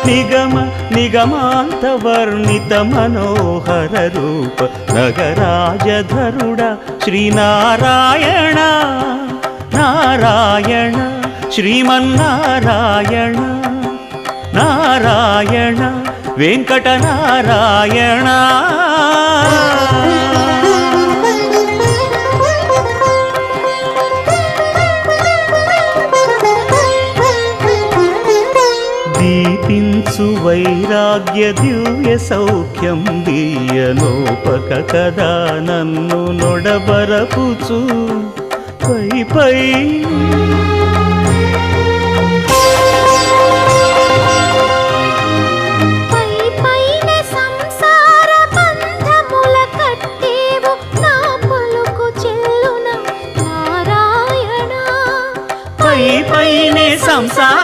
నిగమ నిగమాంత వర్ణిత మనోహర రూప నగరాజధరుడ శ్రీనారాయణ నారాయణ శ్రీమన్నారాయణ నారాయణ వెంకటనారాయణ. దీపించు వైరాగ్య దివ్య సౌఖ్యం దీయనోపక కదా నన్ను నొడబరపుచు పై పై